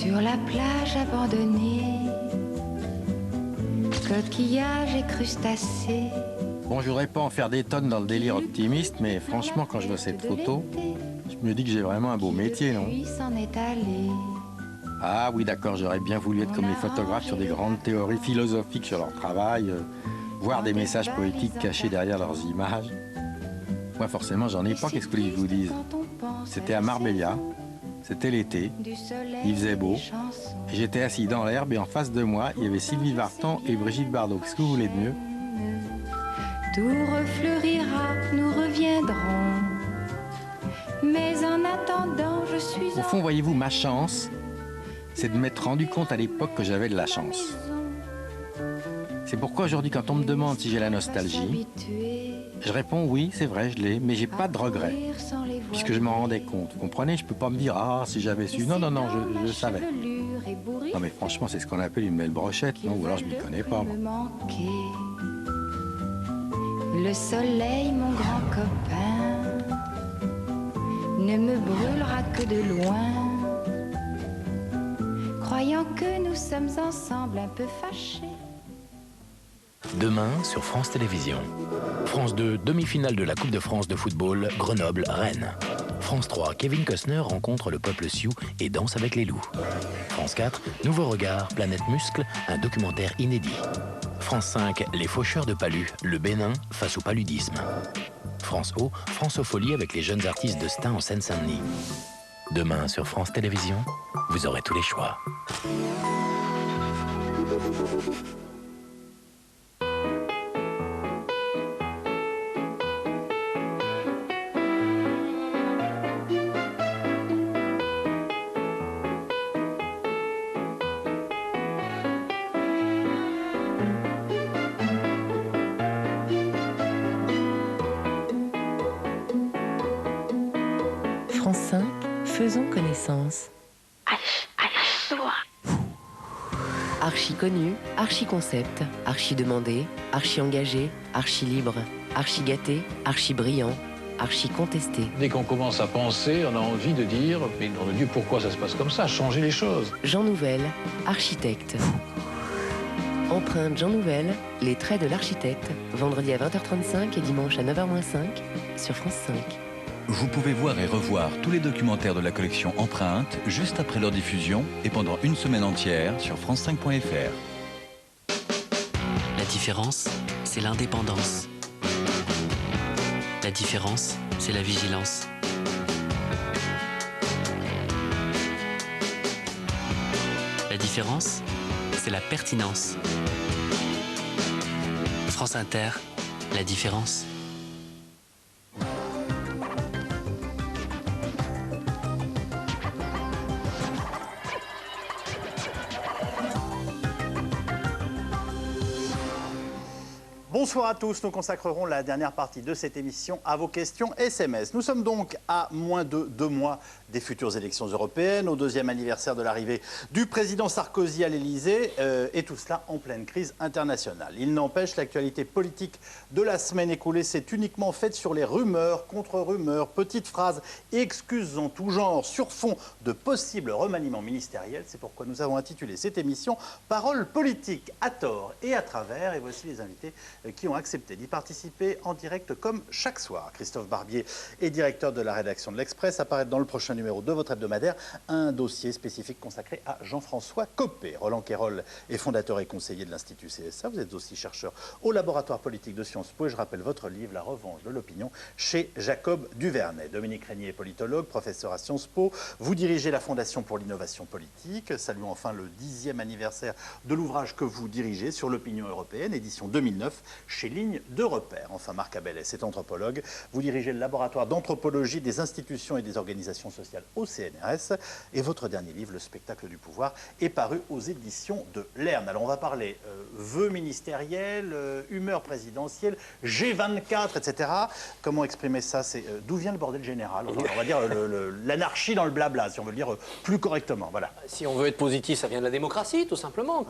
Sur la plage abandonnée, coquillages et crustacés. Bon, je voudrais pas en faire des tonnes dans le délire optimiste, mais franchement, quand je vois cette photo, je me dis que j'ai vraiment un beau métier, non? Puis s'en est allé. Ah oui, d'accord, j'aurais bien voulu être comme les photographes sur des grandes théories philosophiques sur leur travail, voir des messages poétiques cachés derrière leurs images. Moi, forcément, j'en ai pas, qu'est-ce que je vous dise? C'était à Marbella, c'était l'été, il faisait beau, et j'étais assis dans l'herbe, et en face de moi, il y avait Sylvie Vartan et Brigitte Bardot. Qu'est-ce que vous voulez de mieux? Tout refleurira, nous reviendrons. Mais en attendant, je suis Au fond, voyez-vous, ma chance, c'est de m'être rendu compte à l'époque que j'avais de la chance. C'est pourquoi aujourd'hui, quand on me demande si j'ai la nostalgie, je réponds oui, c'est vrai, je l'ai, mais j'ai pas de regrets, puisque je m'en rendais compte. Vous comprenez? Je peux pas me dire, ah, si j'avais su. Non, non, non, je savais. Non, mais franchement, c'est ce qu'on appelle une belle brochette, non? Ou alors je m'y connais pas, moi. Le soleil, mon grand copain, ne me brûlera que de loin, croyant que nous sommes ensemble un peu fâchés. Demain sur France Télévisions. France 2, demi-finale de la Coupe de France de football, Grenoble-Rennes. France 3, Kevin Costner rencontre le peuple Sioux et danse avec les loups. France 4, Nouveau regard, Planète Muscle, un documentaire inédit. France 5, Les faucheurs de Palu, le Bénin face au paludisme. France O, Françofolie avec les jeunes artistes de Stein en Seine-Saint-Denis. Demain sur France Télévisions, vous aurez tous les choix. France 5, faisons connaissance. Archi connu, archi concept, archi demandé, archi engagé, archi libre, archi gâté, archi brillant, archi contesté. Dès qu'on commence à penser, on a envie de dire, mais nom de Dieu, pourquoi ça se passe comme ça? Changer les choses. Jean Nouvel, architecte. Empreinte Jean Nouvel, les traits de l'architecte, vendredi à 20h35 et dimanche à 9h-5 sur France 5. Vous pouvez voir et revoir tous les documentaires de la collection Empreinte juste après leur diffusion et pendant une semaine entière sur france5.fr. La différence, c'est l'indépendance. La différence, c'est la vigilance. La différence, c'est la pertinence. France Inter, la différence. Bonsoir à tous, nous consacrerons la dernière partie de cette émission à vos questions SMS. Nous sommes donc à moins de 2 mois des futures élections européennes, au 2e anniversaire de l'arrivée du président Sarkozy à l'Elysée, et tout cela en pleine crise internationale. Il n'empêche, l'actualité politique de la semaine écoulée s'est uniquement faite sur les rumeurs, contre-rumeurs, petites phrases et excuses en tout genre sur fond de possibles remaniements ministériels. C'est pourquoi nous avons intitulé cette émission « Paroles politiques à tort et à travers ». Et voici les invités qui ont accepté d'y participer en direct comme chaque soir. Christophe Barbier est directeur de la rédaction de l'Express. Apparaît dans le prochain numéro de votre hebdomadaire un dossier spécifique consacré à Jean-François Copé. Roland Quérol est fondateur et conseiller de l'Institut CSA. Vous êtes aussi chercheur au laboratoire politique de Sciences Po. Et je rappelle votre livre « La revanche de l'opinion » chez Jacob Duvernay. Dominique Régnier est politologue, professeur à Sciences Po. Vous dirigez la Fondation pour l'innovation politique. Saluons enfin le 10e anniversaire de l'ouvrage que vous dirigez sur l'opinion européenne, édition 2009, chez Ligne de Repère. Enfin, Marc Abelès est anthropologue. Vous dirigez le laboratoire d'anthropologie des institutions et des organisations sociales au CNRS. Et votre dernier livre, Le spectacle du pouvoir, est paru aux éditions de Lerne. Alors, on va parler vœux ministériels, humeur présidentielle, G24, etc. Comment exprimer ça? C'est d'où vient le bordel général? Enfin, on va dire l'anarchie dans le blabla, si on veut le dire plus correctement. Voilà. Si on veut être positif, ça vient de la démocratie, tout simplement.